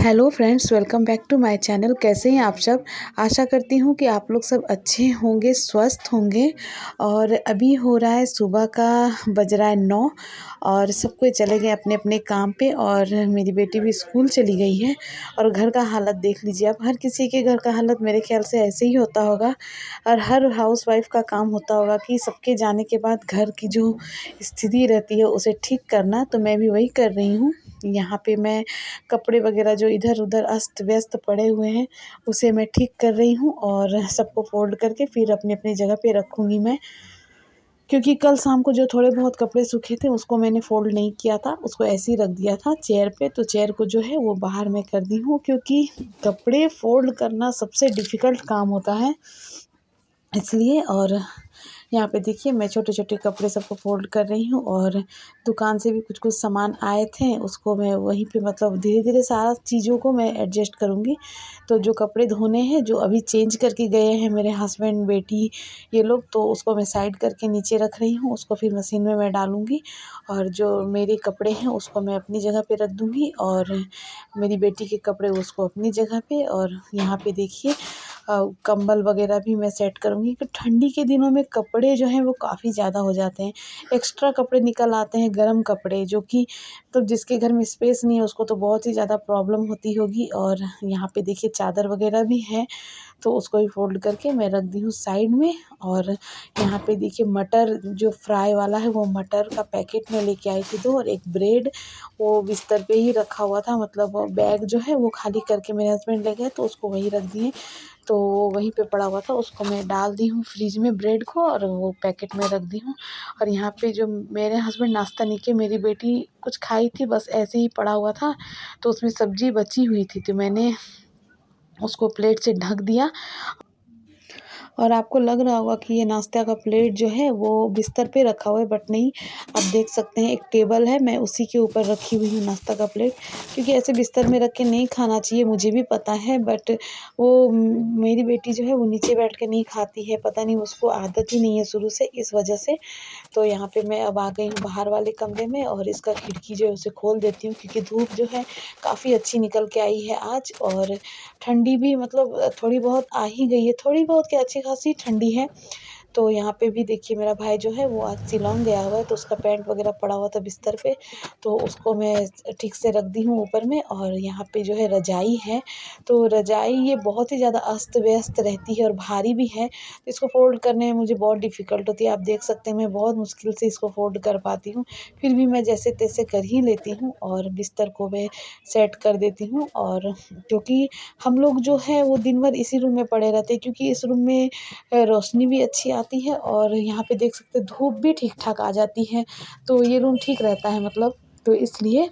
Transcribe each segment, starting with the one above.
Hello friends, welcome back to my channel. कैसे हैं आप सब। आशा करती हूँ कि आप लोग सब अच्छे होंगे, स्वस्थ होंगे। और अभी हो रहा है सुबह का, बज रहा है 9 और सब कोई चले गए अपने अपने काम पे। और मेरी बेटी भी स्कूल चली गई है। और घर का हालत देख लीजिए आप। हर किसी के घर का हालत मेरे ख्याल से ऐसे ही होता होगा। और हर हाउस वाइफ का काम होता होगा कि सबके जाने के बाद घर की जो स्थिति रहती है उसे ठीक करना। तो मैं भी वही कर रही हूँ। यहाँ पे मैं कपड़े वगैरह जो इधर उधर अस्त व्यस्त पड़े हुए हैं उसे मैं ठीक कर रही हूँ और सबको फोल्ड करके फिर अपनी अपनी जगह पे रखूँगी मैं। क्योंकि कल शाम को जो थोड़े बहुत कपड़े सूखे थे उसको मैंने फ़ोल्ड नहीं किया था, उसको ऐसे ही रख दिया था चेयर पे। तो चेयर को जो है वो बाहर मैं कर दी हूँ, क्योंकि कपड़े फ़ोल्ड करना सबसे डिफ़िकल्ट काम होता है इसलिए। और यहाँ पे देखिए मैं छोटे छोटे कपड़े सबको फोल्ड कर रही हूँ। और दुकान से भी कुछ कुछ सामान आए थे उसको मैं वहीं पे मतलब धीरे धीरे सारा चीज़ों को मैं एडजस्ट करूँगी। तो जो कपड़े धोने हैं जो अभी चेंज करके गए हैं मेरे हस्बैंड, बेटी, ये लोग, तो उसको मैं साइड करके नीचे रख रही हूँ। उसको फिर मशीन में मैं डालूँगी। और जो मेरे कपड़े हैं उसको मैं अपनी जगह पे रख दूँगी और मेरी बेटी के कपड़े उसको अपनी जगह पे। और यहाँ पे देखिए कंबल वगैरह भी मैं सेट करूँगी कि ठंडी के दिनों में कपड़े जो हैं वो काफ़ी ज़्यादा हो जाते हैं। एक्स्ट्रा कपड़े निकल आते हैं, गर्म कपड़े, जो कि तो जिसके घर में स्पेस नहीं है उसको तो बहुत ही ज़्यादा प्रॉब्लम होती होगी। और यहाँ पे देखिए चादर वगैरह भी है, तो उसको भी फ़ोल्ड करके मैं रख दी हूँ साइड में। और यहाँ पे देखिए मटर जो फ्राई वाला है वो मटर का पैकेट मैं लेके आई थी 2, और एक ब्रेड वो बिस्तर पे ही रखा हुआ था। मतलब बैग जो है वो खाली करके मेरे हस्बैंड ले गए तो उसको वहीं रख दिए। तो वो वहीं पे पड़ा हुआ था, उसको मैं डाल दी हूँ फ्रिज में ब्रेड को, और वो पैकेट में रख दी हूँ। और यहाँ पे जो मेरे हस्बैंड नाश्ता नहीं किए, मेरी बेटी कुछ खाई थी, बस ऐसे ही पड़ा हुआ था। तो उसमें सब्ज़ी बची हुई थी तो मैंने उसको प्लेट से ढक दिया। और आपको लग रहा होगा कि ये नाश्ता का प्लेट जो है वो बिस्तर पे रखा हुआ है, बट नहीं, आप देख सकते हैं एक टेबल है, मैं उसी के ऊपर रखी हुई हूँ नाश्ता का प्लेट। क्योंकि ऐसे बिस्तर में रख के नहीं खाना चाहिए, मुझे भी पता है, बट वो मेरी बेटी जो है वो नीचे बैठ के नहीं खाती है, पता नहीं उसको आदत ही नहीं है शुरू से, इस वजह से। तो यहाँ पे मैं अब आ गई हूँ बाहर वाले कमरे में, और इसका खिड़की जो है उसे खोल देती हूँ, क्योंकि धूप जो है काफ़ी अच्छी निकल के आई है आज। और ठंडी भी मतलब थोड़ी बहुत आ ही गई है, थोड़ी बहुत क्या, अच्छी खासी ठंडी है। तो यहाँ पे भी देखिए मेरा भाई जो है वो आज शिलांग गया हुआ है, तो उसका पैंट वगैरह पड़ा हुआ था बिस्तर पे, तो उसको मैं ठीक से रख दी हूँ ऊपर में। और यहाँ पे जो है रजाई है, तो रजाई ये बहुत ही ज़्यादा अस्त व्यस्त रहती है और भारी भी है, तो इसको फोल्ड करने में मुझे बहुत डिफ़िकल्ट होती है। आप देख सकते हैं मैं बहुत मुश्किल से इसको फोल्ड कर पाती हूँ, फिर भी मैं जैसे तैसे कर ही लेती हूँ और बिस्तर को मैं सेट कर देती हूँ। और क्योंकि हम लोग जो है वो दिन भर इसी रूम में पड़े रहते हैं, क्योंकि इस रूम में रोशनी भी अच्छी आती है, और यहाँ पे देख सकते हैं धूप भी ठीक ठाक आ जाती है, तो ये रूम ठीक रहता है मतलब, तो इसलिए।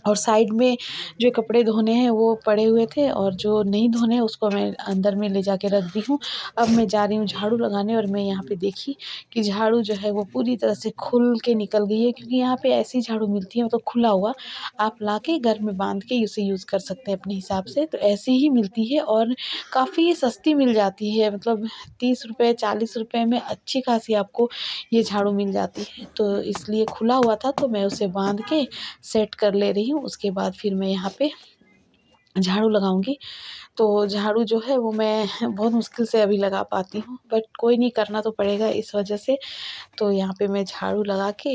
और साइड में जो कपड़े धोने हैं वो पड़े हुए थे, और जो नहीं धोने हैं उसको मैं अंदर में ले जाके रख दी हूँ। अब मैं जा रही हूँ झाड़ू लगाने, और मैं यहाँ पे देखी कि झाड़ू जो है वो पूरी तरह से खुल के निकल गई है, क्योंकि यहाँ पे ऐसी झाड़ू मिलती है मतलब खुला हुआ, आप ला के घर में बांध के उसे यूज़ कर सकते हैं अपने हिसाब से, तो ऐसी ही मिलती है और काफ़ी सस्ती मिल जाती है। मतलब 30 रुपये 40 रुपये में अच्छी खासी आपको ये झाड़ू मिल जाती है। तो इसलिए खुला हुआ था तो मैं उसे बांध के सेट कर ले रही हूँ। उसके बाद फिर मैं यहाँ पे झाड़ू लगाऊंगी। तो झाड़ू जो है वो मैं बहुत मुश्किल से अभी लगा पाती हूँ, बट कोई नहीं, करना तो पड़ेगा इस वजह से। तो यहाँ पे मैं झाड़ू लगा के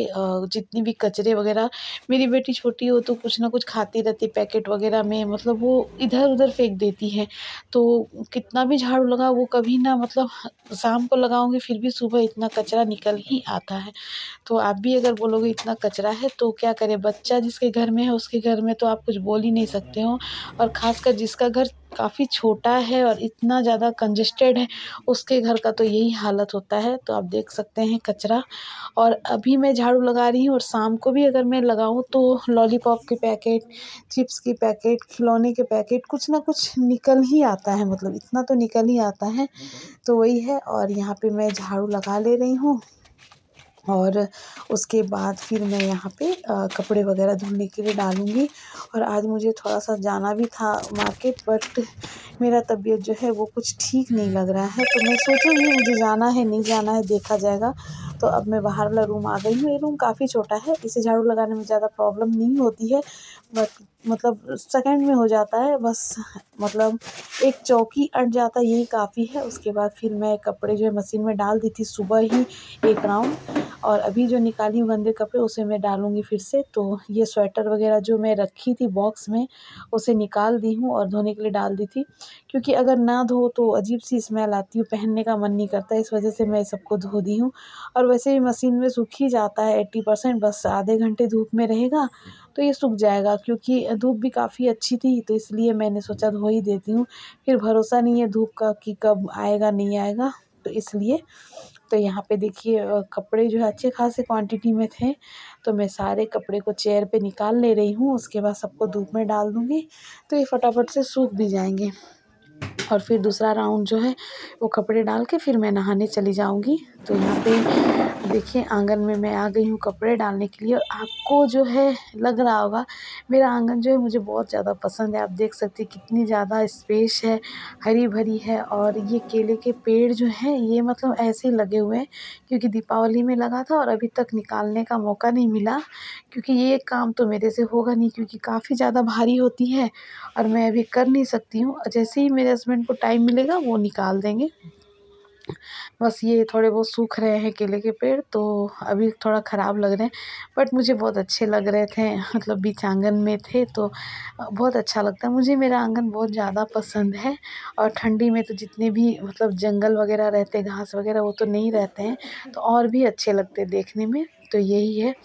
जितनी भी कचरे वगैरह, मेरी बेटी छोटी हो तो कुछ ना कुछ खाती रहती पैकेट वगैरह में, मतलब वो इधर उधर फेंक देती है। तो कितना भी झाड़ू लगाओ वो कभी ना, मतलब शाम को लगाऊंगी फिर भी सुबह इतना कचरा निकल ही आता है। तो आप भी अगर बोलोगे इतना कचरा है तो क्या करें, बच्चा जिसके घर में है उसके घर में तो आप कुछ बोल ही नहीं सकते हो। और ख़ासकर जिसका घर काफ़ी छोटा है और इतना ज़्यादा कंजेस्टेड है, उसके घर का तो यही हालत होता है। तो आप देख सकते हैं कचरा। और अभी मैं झाड़ू लगा रही हूँ, और शाम को भी अगर मैं लगाऊँ तो लॉलीपॉप के पैकेट, चिप्स के पैकेट, खिलौने के पैकेट, कुछ ना कुछ निकल ही आता है, मतलब इतना तो निकल ही आता है। तो वही है। और यहाँ पे मैं झाड़ू लगा ले रही हूँ, और उसके बाद फिर मैं यहाँ पे कपड़े वगैरह धुलने के लिए डालूँगी। और आज मुझे थोड़ा-सा जाना भी था मार्केट, बट मेरा तबीयत जो है वो कुछ ठीक नहीं लग रहा है, तो मैं सोचूँगी मुझे जाना है, नहीं जाना है, देखा जाएगा। तो अब मैं बाहर वाला रूम आ गई हूँ, ये रूम काफ़ी छोटा है, इसे झाड़ू लगाने में ज़्यादा प्रॉब्लम नहीं होती है, बट मतलब सेकंड में हो जाता है बस। मतलब एक चौकी अट जाता है, यही काफ़ी है। उसके बाद फिर मैं कपड़े जो है मशीन में डाल दी थी सुबह ही एक राउंड, और अभी जो निकाली हूँ गंदे कपड़े उसे मैं डालूँगी फिर से। तो ये स्वेटर वगैरह जो मैं रखी थी बॉक्स में उसे निकाल दी हूँ और धोने के लिए डाल दी थी, क्योंकि अगर ना धो तो अजीब सी स्मेल आती है, पहनने का मन नहीं करता, इस वजह से मैं सबको धो दी हूँ। और वैसे भी मशीन में सूख ही जाता है 80%, बस आधे घंटे धूप में रहेगा तो ये सूख जाएगा, क्योंकि धूप भी काफ़ी अच्छी थी तो इसलिए मैंने सोचा धो ही देती हूँ। फिर भरोसा नहीं है धूप का कि कब आएगा नहीं आएगा, तो इसलिए। तो यहाँ पे देखिए कपड़े जो है अच्छे खासे क्वांटिटी में थे, तो मैं सारे कपड़े को चेयर पे निकाल ले रही हूँ। उसके बाद सबको धूप में डाल दूँगी तो ये फटाफट से सूख भी जाएंगे। और फिर दूसरा राउंड जो है वो कपड़े डाल के फिर मैं नहाने चली जाऊँगी। तो यहाँ पे देखिए आंगन में मैं आ गई हूँ कपड़े डालने के लिए, और आपको जो है लग रहा होगा मेरा आंगन जो है मुझे बहुत ज़्यादा पसंद है। आप देख सकते हैं कितनी ज़्यादा स्पेस है, हरी भरी है। और ये केले के पेड़ जो हैं ये मतलब ऐसे ही लगे हुए हैं, क्योंकि दीपावली में लगा था और अभी तक निकालने का मौका नहीं मिला, क्योंकि ये काम तो मेरे से होगा नहीं, क्योंकि काफ़ी ज़्यादा भारी होती है और मैं अभी कर नहीं सकती हूँ। जैसे ही मेरे हस्बैंड को टाइम मिलेगा वो निकाल देंगे। बस ये थोड़े बहुत सूख रहे हैं केले के पेड़, तो अभी थोड़ा ख़राब लग रहे हैं, बट मुझे बहुत अच्छे लग रहे थे। मतलब बीच आंगन में थे तो बहुत अच्छा लगता है मुझे। मेरा आंगन बहुत ज़्यादा पसंद है। और ठंडी में तो जितने भी मतलब जंगल वगैरह रहते हैं, घास वगैरह वो तो नहीं रहते हैं, तो और भी अच्छे लगते हैं देखने में। तो यही है।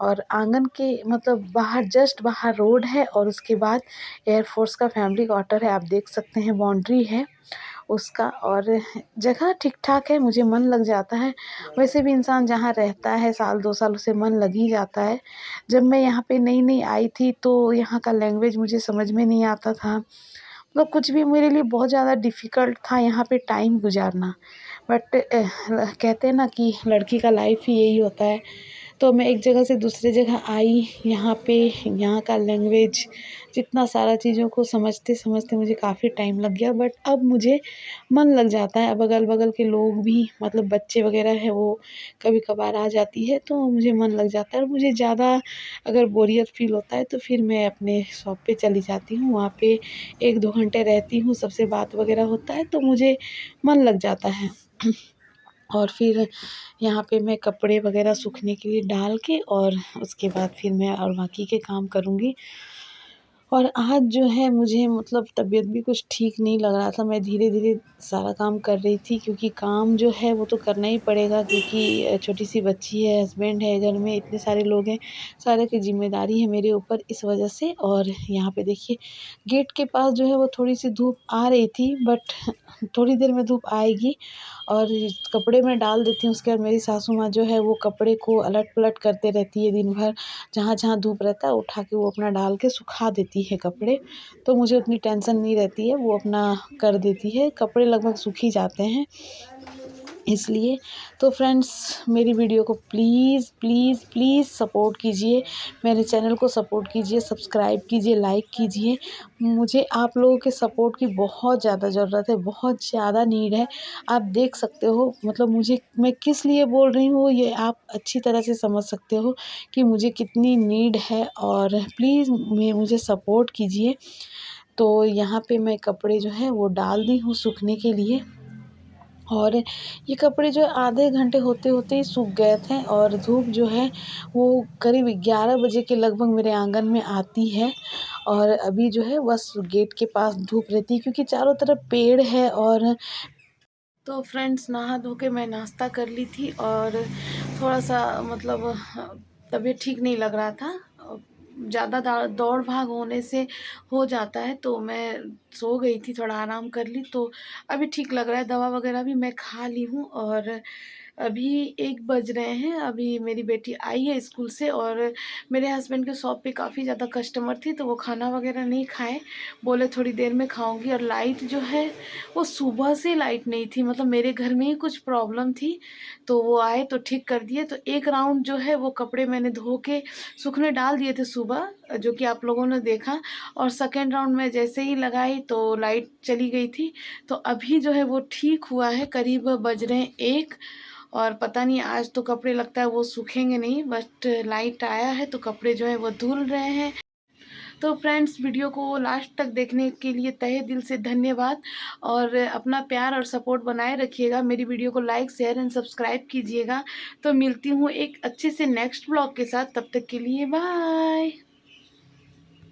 और आंगन के मतलब बाहर जस्ट बाहर रोड है, और उसके बाद एयरफोर्स का फैमिली क्वार्टर है, आप देख सकते हैं बाउंड्री है उसका। और जगह ठीक ठाक है, मुझे मन लग जाता है। वैसे भी इंसान जहाँ रहता है साल 2 साल उसे मन लग ही जाता है। जब मैं यहाँ पे नई नई आई थी तो यहाँ का लैंग्वेज मुझे समझ में नहीं आता था, मतलब कुछ भी मेरे लिए बहुत ज़्यादा डिफ़िकल्ट था यहाँ पे टाइम गुजारना। बट कहते हैं ना कि लड़की का लाइफ ही यही होता है। तो मैं एक जगह से दूसरी जगह आई, यहाँ पे यहाँ का लैंग्वेज जितना सारा चीज़ों को समझते समझते मुझे काफ़ी टाइम लग गया, बट अब मुझे मन लग जाता है। अब अगल बगल के लोग भी मतलब बच्चे वगैरह हैं वो कभी कभार आ जाती है तो मुझे मन लग जाता है। और मुझे ज़्यादा अगर बोरियत फील होता है तो फिर मैं अपने शॉप पे चली जाती हूँ, वहाँ पे 1-2 घंटे रहती हूँ, सबसे बात वगैरह होता है तो मुझे मन लग जाता है। और फिर यहाँ पे मैं कपड़े वगैरह सूखने के लिए डाल के और उसके बाद फिर मैं और बाकी के काम करूँगी। और आज जो है मुझे मतलब तबीयत भी कुछ ठीक नहीं लग रहा था, मैं धीरे-धीरे सारा काम कर रही थी, क्योंकि काम जो है वो तो करना ही पड़ेगा, क्योंकि छोटी-सी बच्ची है, हस्बैंड है, घर में इतने सारे लोग हैं, सारे की ज़िम्मेदारी है मेरे ऊपर इस वजह से। और यहाँ पे देखिए गेट के पास जो है वो थोड़ी-सी धूप आ रही थी, बट थोड़ी देर में धूप आएगी और कपड़े मैं डाल देती हूँ। उसके बाद मेरी सासू माँ जो है वो कपड़े को अलट-पलट करते रहती है दिन भर, जहाँ-जहाँ धूप रहता है उठा के वो अपना डाल के सुखा देती है कपड़े, तो मुझे उतनी टेंशन नहीं रहती है, वो अपना कर देती है, कपड़े लगभग सूख ही जाते हैं इसलिए। तो फ्रेंड्स मेरी वीडियो को प्लीज़ प्लीज़ प्लीज़ सपोर्ट कीजिए, मेरे चैनल को सपोर्ट कीजिए, सब्सक्राइब कीजिए, लाइक कीजिए। मुझे आप लोगों के सपोर्ट की बहुत ज़्यादा ज़रूरत है, बहुत ज़्यादा नीड है। आप देख सकते हो मतलब मुझे मैं किस लिए बोल रही हूँ ये आप अच्छी तरह से समझ सकते हो कि मुझे कितनी नीड है, और प्लीज़ मुझे सपोर्ट कीजिए। तो यहाँ पे मैं कपड़े जो है वो डाल दी हूँ सूखने के लिए, और ये कपड़े जो है आधे घंटे होते-होते ही सूख गए थे। और धूप जो है वो करीब 11 बजे के लगभग मेरे आंगन में आती है, और अभी जो है बस गेट के पास धूप रहती है, क्योंकि चारों तरफ पेड़ है। और तो फ्रेंड्स नहा धो के मैं नाश्ता कर ली थी, और थोड़ा-सा मतलब तबीयत ठीक नहीं लग रहा था। ज़्यादा दौड़ भाग होने से हो जाता है, तो मैं सो गई थी, थोड़ा आराम कर ली, तो अभी ठीक लग रहा है। दवा वगैरह भी मैं खा ली हूँ, और अभी 1 बज रहे हैं। अभी मेरी बेटी आई है स्कूल से, और मेरे हस्बैंड के शॉप पे काफ़ी ज़्यादा कस्टमर थी, तो वो खाना वगैरह नहीं खाए, बोले थोड़ी देर में खाऊँगी। और लाइट जो है वो सुबह से लाइट नहीं थी, मतलब मेरे घर में ही कुछ प्रॉब्लम थी, तो वो आए तो ठीक कर दिए। तो एक राउंड जो है वो कपड़े मैंने धो के सूखने डाल दिए थे सुबह, जो कि आप लोगों ने देखा। और सेकंड राउंड में जैसे ही लगाई तो लाइट चली गई थी, तो अभी जो है वो ठीक हुआ है। करीब बज रहे हैं 1, और पता नहीं आज तो कपड़े लगता है वो सूखेंगे नहीं, बट लाइट आया है तो कपड़े जो है वो धुल रहे हैं। तो फ्रेंड्स, वीडियो को लास्ट तक देखने के लिए तहे दिल से धन्यवाद, और अपना प्यार और सपोर्ट बनाए रखिएगा। मेरी वीडियो को लाइक, शेयर एंड सब्सक्राइब कीजिएगा। तो मिलती हूँ एक अच्छे से नेक्स्ट ब्लॉग के साथ, तब तक के लिए बाय।